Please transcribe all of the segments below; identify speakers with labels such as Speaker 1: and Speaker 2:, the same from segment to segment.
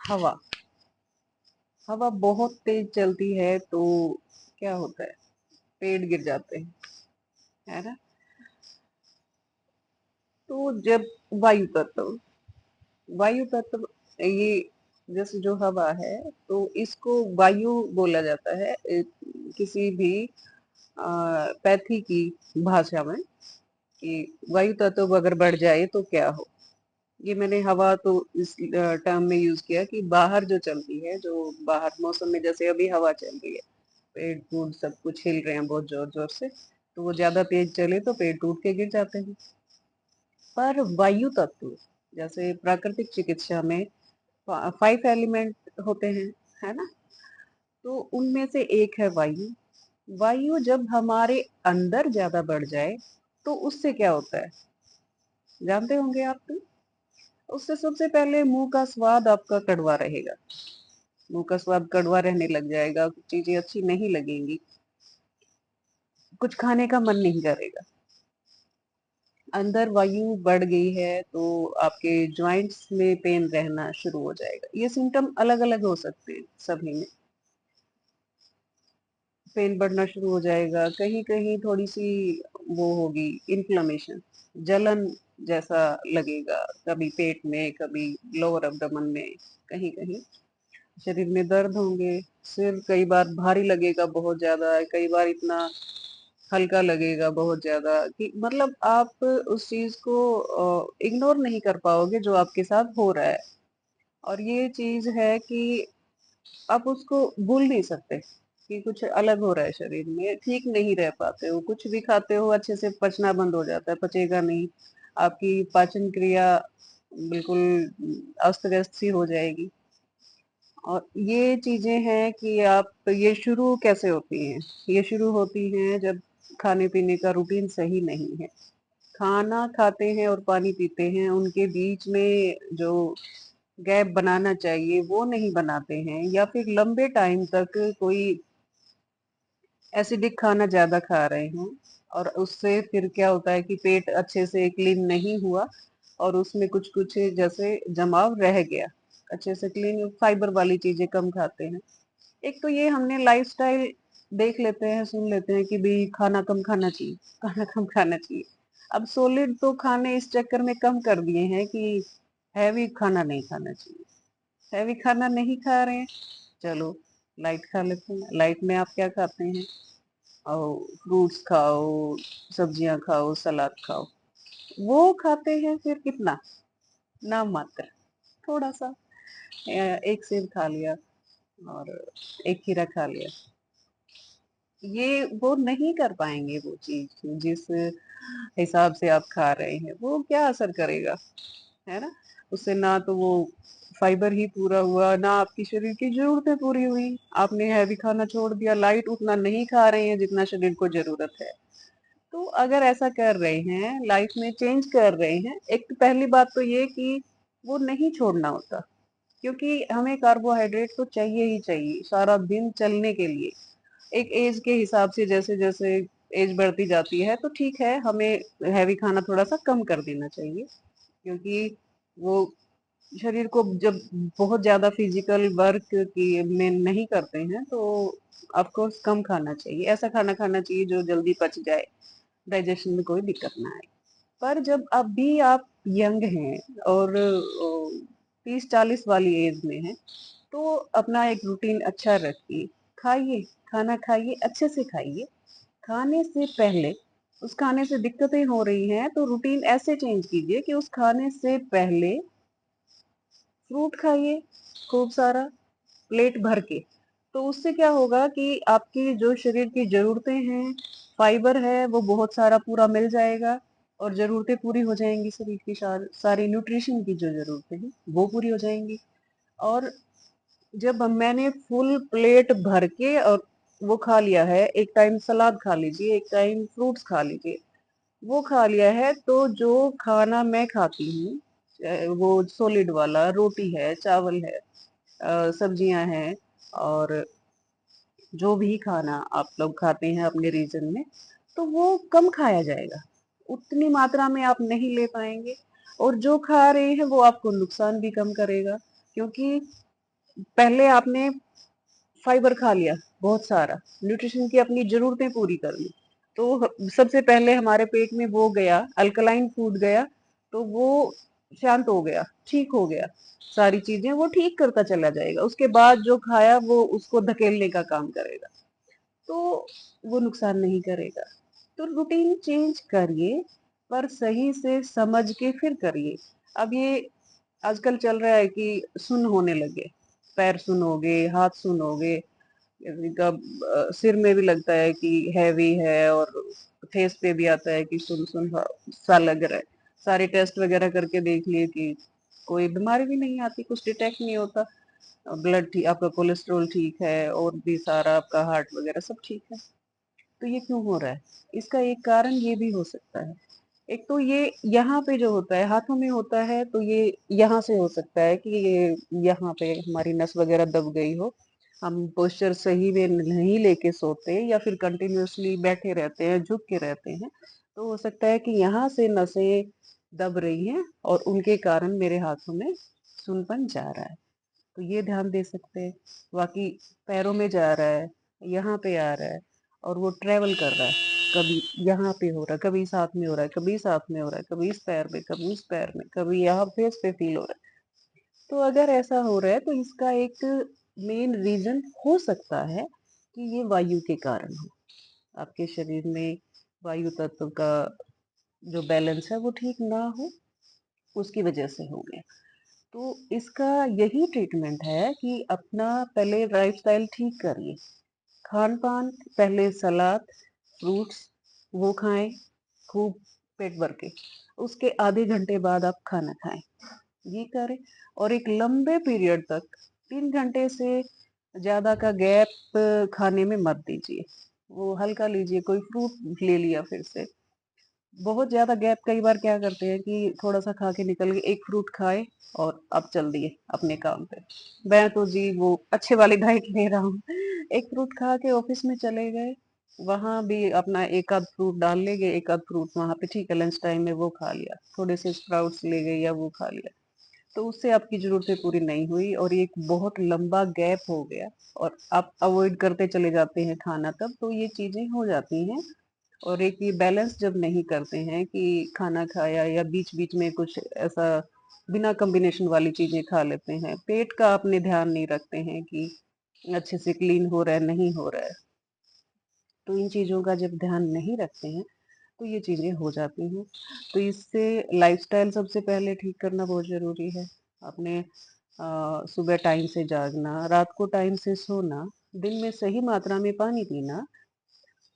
Speaker 1: हवा हवा बहुत तेज चलती है तो क्या होता है, पेड़ गिर जाते हैं, है ना। तो जब वायु तत्व वायु तत्व ये जैसे जो हवा है, तो इसको वायु बोला जाता है किसी भी पैथी की भाषा में, कि वायु तत्व अगर बढ़ जाए तो क्या हो। ये मैंने हवा तो इस टर्म में यूज किया कि बाहर जो चलती है, जो बाहर मौसम में, जैसे अभी हवा चल रही है, पेड़ फूल सब कुछ हिल रहे हैं बहुत जोर जोर से, तो वो ज्यादा तेज चले तो पेड़ टूट के गिर जाते हैं। पर वायु तत्व, जैसे प्राकृतिक चिकित्सा में 5 एलिमेंट होते हैं, है ना। तो उनमें से एक है वायु। वायु जब हमारे अंदर ज्यादा बढ़ जाए तो उससे क्या होता है, जानते होंगे आप तो। उससे सबसे पहले मुंह का स्वाद आपका कड़वा रहेगा, मुंह का स्वाद कड़वा रहने लग जाएगा, कुछ चीजें अच्छी नहीं लगेंगी, कुछ खाने का मन नहीं करेगा। अंदर वायु बढ़ गई है तो आपके जॉइंट्स में पेन रहना शुरू हो जाएगा। ये सिम्टम अलग अलग हो सकते हैं सभी में। पेन बढ़ना शुरू हो जाएगा, कहीं कहीं थोड़ी सी वो होगी, इन्फ्लेमेशन, जलन जैसा लगेगा, कभी पेट में, कभी लोअर एब्डोमेन में, कहीं कहीं शरीर में दर्द होंगे। सिर कई बार भारी लगेगा बहुत ज्यादा, कई बार इतना हल्का लगेगा बहुत ज्यादा कि मतलब आप उस चीज को इग्नोर नहीं कर पाओगे जो आपके साथ हो रहा है। और ये चीज है कि आप उसको भूल नहीं सकते कि कुछ अलग हो रहा है शरीर में, ठीक नहीं रह पाते हो, कुछ भी खाते हो अच्छे से पचना बंद हो जाता है, पचेगा नहीं, आपकी पाचन क्रिया बिल्कुल अस्त व्यस्त सी हो जाएगी। और ये चीजें हैं कि आप, ये शुरू कैसे होती हैं, ये शुरू होती हैं जब खाने पीने का रूटीन सही नहीं है। खाना खाते हैं और पानी पीते हैं, उनके बीच में जो गैप बनाना चाहिए वो नहीं बनाते हैं, या फिर लंबे टाइम तक कोई एसिडिक खाना ज्यादा खा रहे हैं, और उससे फिर क्या होता है कि पेट अच्छे से क्लीन नहीं हुआ और उसमें कुछ कुछ जैसे जमाव रह गया, अच्छे से क्लीन, फाइबर वाली चीजें कम खाते हैं। एक तो ये हमने लाइफस्टाइल देख लेते हैं, सुन लेते हैं कि भाई खाना कम खाना चाहिए, खाना कम खाना चाहिए। अब सॉलिड तो खाने इस चक्कर में कम कर दिए हैं कि हैवी खाना नहीं खाना चाहिए। हैवी खाना नहीं खा रहे हैं, चलो लाइट खा लेते हैं। लाइट में आप क्या खाते हैं, और फ्रूट्स खाओ, सब्जियां खाओ, सलाद खाओ। वो खाते हैं फिर कितना, नाम मात्र, थोड़ा सा, एक सेब खा लिया और एक खीरा खा लिया। ये वो नहीं कर पाएंगे वो चीज जिस हिसाब से आप खा रहे हैं, वो क्या असर करेगा, है ना। उससे ना तो वो फाइबर ही पूरा हुआ, ना आपकी शरीर की जरूरतें पूरी हुई। आपने हैवी खाना छोड़ दिया, लाइट उतना नहीं खा रहे हैं जितना शरीर को जरूरत है। तो अगर ऐसा कर रहे हैं, लाइफ में चेंज कर रहे हैं, एक तो पहली बात तो ये कि वो नहीं छोड़ना होता, क्योंकि हमें कार्बोहाइड्रेट तो चाहिए ही चाहिए सारा दिन चलने के लिए। एक एज के हिसाब से, जैसे जैसे एज बढ़ती जाती है तो ठीक है, हमें हैवी खाना थोड़ा सा कम कर देना चाहिए, क्योंकि वो शरीर को जब बहुत ज्यादा फिजिकल वर्क की में नहीं करते हैं तो आपको कम खाना चाहिए, ऐसा खाना खाना चाहिए जो जल्दी पच जाए, डाइजेशन में कोई दिक्कत ना आए। पर जब अभी आप यंग हैं और 30-40 वाली एज में हैं, तो अपना एक रूटीन अच्छा रखिए, खाइए, खाना खाइए, अच्छे से खाइए। खाने से पहले, उस खाने से दिक्कतें हो रही हैं तो रूटीन ऐसे चेंज कीजिए कि उस खाने से पहले फ्रूट खाइए खूब सारा, प्लेट भर के। तो उससे क्या होगा कि आपकी जो शरीर की जरूरतें हैं, फाइबर है वो बहुत सारा पूरा मिल जाएगा, और जरूरतें पूरी हो जाएंगी, शरीर की सारी न्यूट्रिशन की जो जरूरतें हैं वो पूरी हो जाएंगी। और जब मैंने फुल प्लेट भर के और वो खा लिया है, एक टाइम सलाद खा लीजिए, एक टाइम फ्रूट्स खा लीजिए, वो खा लिया है, तो जो खाना मैं खाती हूँ, वो सॉलिड वाला, रोटी है, चावल है, सब्जियां हैं, और जो भी खाना आप लोग खाते हैं अपने रीजन में, तो वो कम खाया जाएगा, उतनी मात्रा में आप नहीं ले पाएंगे। और जो खा रहे हैं वो आपको नुकसान भी कम करेगा, क्योंकि पहले आपने फाइबर खा लिया बहुत सारा, न्यूट्रिशन की अपनी ज़रूरतें पूरी कर ली, तो सबसे पहले हमारे पेट में वो गया, अल्कलाइन फूड गया, तो वो शांत हो गया, ठीक हो गया, सारी चीज़ें वो ठीक करता चला जाएगा। उसके बाद जो खाया वो उसको धकेलने का काम करेगा, तो वो नुकसान नहीं करेगा। तो रूटीन चेंज करिए, पर सही से समझ के फिर करिए। अब ये आजकल चल रहा है कि सुन्न होने लगे, पैर सुन्न हो गए, हाथ सुन्न हो गए, किसी का सिर में भी लगता है कि हैवी है, और फेस पे भी आता है कि सुन सुन सा लग रहा है। सारे टेस्ट वगैरह करके देख लिए कि कोई बीमारी भी नहीं आती, कुछ डिटेक्ट नहीं होता, ब्लड ठीक, आपका कोलेस्ट्रॉल ठीक है, और भी सारा आपका हार्ट वगैरह सब ठीक है। तो ये क्यों हो रहा है? इसका एक कारण ये भी हो सकता है। एक तो ये यहाँ पे जो होता है, हाथों में होता है, तो ये यहाँ से हो सकता है कि ये यहाँ पे हमारी नस वगैरह दब गई हो, हम पोस्चर सही में नहीं लेके सोते, या फिर कंटिन्यूअसली बैठे रहते हैं, झुक के रहते हैं, तो हो सकता है कि यहाँ से नसें दब रही हैं और उनके कारण मेरे हाथों में सुनपन जा रहा है। तो ये ध्यान दे सकते हैं। बाकी पैरों में जा रहा है, यहाँ पे आ रहा है, और वो ट्रेवल कर रहा है, कभी यहाँ पे हो रहा है, कभी इस हाथ में हो रहा है, कभी इस हाथ में हो रहा है, कभी इस पैर में, कभी उस पैर में, कभी यहाँ फेस पे फील हो रहा है। तो अगर ऐसा हो रहा है तो इसका एक मेन रीजन हो सकता है कि ये वायु के कारण हो, आपके शरीर में वायु तत्व का जो बैलेंस है वो ठीक ना हो, उसकी वजह से हो गया। तो इसका यही ट्रीटमेंट है कि अपना पहले लाइफस्टाइल ठीक करिए। खान-पान पहले सलाद, फ्रूट्स वो खाएँ खूब पेट भर के। उसके आधे घंटे बाद आप खाना खाएँ। ये करें, और एक लंबे पीरियड तक 3 घंटे से ज़्यादा का गैप खाने में मत दीजिए। वो हल्का लीजिए, कोई फ्रूट ले लिया फिर से। बहुत ज़्यादा गैप कई बार क्या करते हैं कि थोड़ा-सा खा के निकल गए, 1 फ्रूट खाए और अब चल दिए अपने काम पे। मैं तो जी वो अच्छे वाली डाइट ले रहा हूँ। 1 फ्रूट खा के ऑफ़िस में चले गए, वहाँ भी अपना 1 आध फ्रूट डाल ले गए, 1 आध फ्रूट वहाँ पे ठीक है, लंच टाइम में वो खा लिया। थोड़े से स्प्राउट्स ले गए या वो खा लिया। तो उससे आपकी ज़रूरतें पूरी नहीं हुई और एक बहुत लंबा गैप हो गया, और आप अवॉइड करते चले जाते हैं खाना तब, तो ये चीज़ें हो जाती हैं। और एक ये बैलेंस जब नहीं करते हैं कि खाना खाया या बीच-बीच में कुछ ऐसा बिना कॉम्बिनेशन वाली चीज़ें खा लेते हैं, पेट का अपने ध्यान नहीं रखते हैं कि अच्छे से क्लीन हो रहा है, नहीं हो रहा है। तो इन चीज़ों का जब ध्यान नहीं रखते हैं, तो ये चीज़ें हो जाती हैं। तो इससे लाइफ़स्टाइल सबसे पहले ठीक करना बहुत ज़रूरी है। आपने सुबह टाइम से जागना, रात को टाइम से सोना, दिन में सही मात्रा में पानी पीना,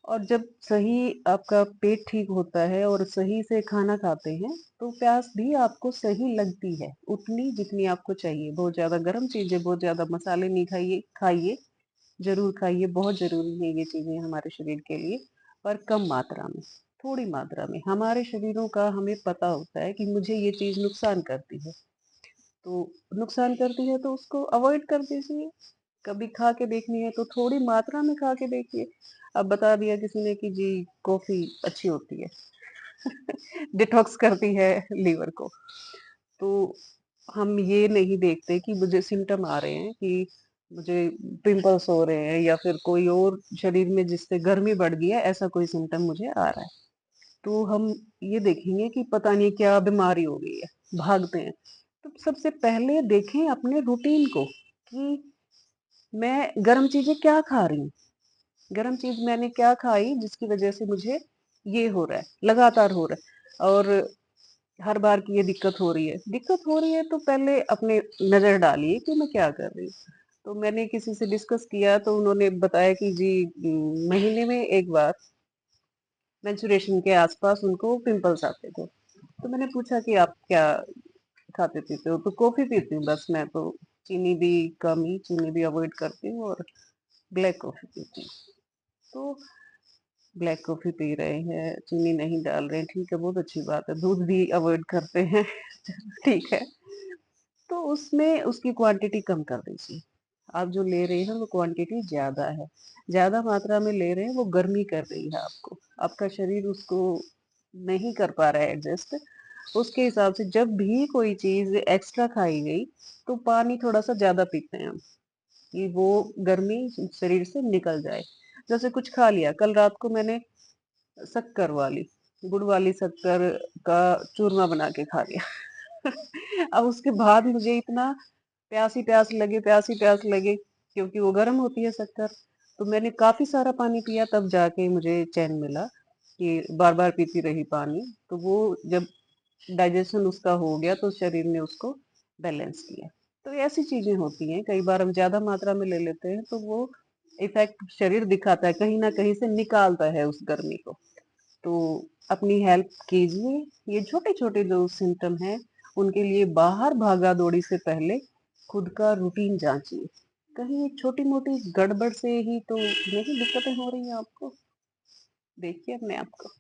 Speaker 1: और जब सही आपका पेट ठीक होता है और सही से खाना खाते हैं, तो प्यास भी आपको सही लगती है, उतनी जितनी आपको चाहिए। बहुत ज़्यादा गरम चीज़ें, बहुत ज़्यादा मसाले नहीं खाइए, खाइए, ज़रूर खाइए, बहुत ज़रूरी है ये चीज़ें हमारे शरीर के लिए, पर कम मात्रा में, थोड़ी मात्रा में। हमारे शरीरों का हमें पता होता है कि मुझे ये चीज़ नुकसान करती है, तो नुकसान करती है तो उसको अवॉइड कर दीजिए। कभी खा के देखनी है तो थोड़ी मात्रा में खा के देखिए। अब बता दिया किसी ने कि जी कॉफ़ी अच्छी होती है, डिटॉक्स करती है लीवर को। तो हम ये नहीं देखते कि मुझे सिम्पटम आ रहे हैं, कि मुझे पिंपल्स हो रहे हैं, या फिर कोई और शरीर में जिससे गर्मी बढ़ गई है, ऐसा कोई सिम्पटम मुझे आ रहा है। तो हम ये देखेंगे कि पता नहीं क्या बीमारी हो गई है, भागते हैं। तो सबसे पहले देखें अपने रूटीन को कि मैं गरम चीज़ें क्या खा रही हूँ? गरम चीज़ मैंने क्या खाई जिसकी वज़ह से मुझे ये हो रहा है, लगातार हो रहा है, और हर बार की ये दिक्कत हो रही है। दिक्कत हो रही है तो पहले अपने नज़र डालिए कि मैं क्या कर रही हूँ। तो मैंने किसी से डिस्कस किया तो उन्होंने बताया कि जी महीने में 1 बार मेंस्ट्रुएशन के आस-पास उनको पिंपल्स आते थे। तो मैंने पूछा कि आप क्या खाते-पीते हो? तो कॉफ़ी पीती हूँ बस मैं तो, चीनी भी कम ही, चीनी भी अवॉइड करती हूँ, और ब्लैक कॉफ़ी पीती हूँ। तो ब्लैक कॉफ़ी पी रहे हैं, चीनी नहीं डाल रहे हैं, ठीक है, बहुत अच्छी बात है। दूध भी अवॉइड करते हैं, चलो ठीक है। तो उसमें उसकी क्वांटिटी कम कर दीजिए। आप जो ले रहे हैं वो क्वांटिटी ज़्यादा है। ज़्यादा मात्रा में ले रहे हैं, वो गर्मी कर रही है आपको। आपका शरीर उसको नहीं कर पा रहा है एडजस्ट, उसके हिसाब से जब भी कोई चीज़ एक्स्ट्रा खाई गई, तो पानी थोड़ा-सा ज़्यादा पीते हैं हम, कि वो गर्मी शरीर से निकल जाए। जैसे कुछ खा लिया, कल रात को मैंने शक्कर वाली, गुड़ वाली शक्कर का चूरमा बना के खा लिया। अब उसके बाद मुझे इतना प्यासी प्यास लगे क्योंकि वो गर्म होती है शक्कर। तो मैंने काफ़ी सारा पानी पिया तब जाके मुझे चैन मिला कि बार-बार पीती रही पानी, तो वो जब डाइजेशन उसका हो गया तो शरीर ने उसको बैलेंस किया। तो ऐसी चीज़ें होती हैं, कई बार हम ज़्यादा मात्रा में ले लेते हैं तो वो इफ़ेक्ट शरीर दिखाता है, कहीं न कहीं से निकालता है उस गर्मी को। तो अपनी हेल्प कीजिए, ये छोटे-छोटे जो सिम्पटम हैं, उनके लिए बाहर भागा-दौड़ी से पहले खुद का रूटीन जाँचिए। कहीं छोटी-मोटी गड़बड़ से ही तो नहीं दिक्कतें हो रही हैं आपको? देखिए अपने आप को।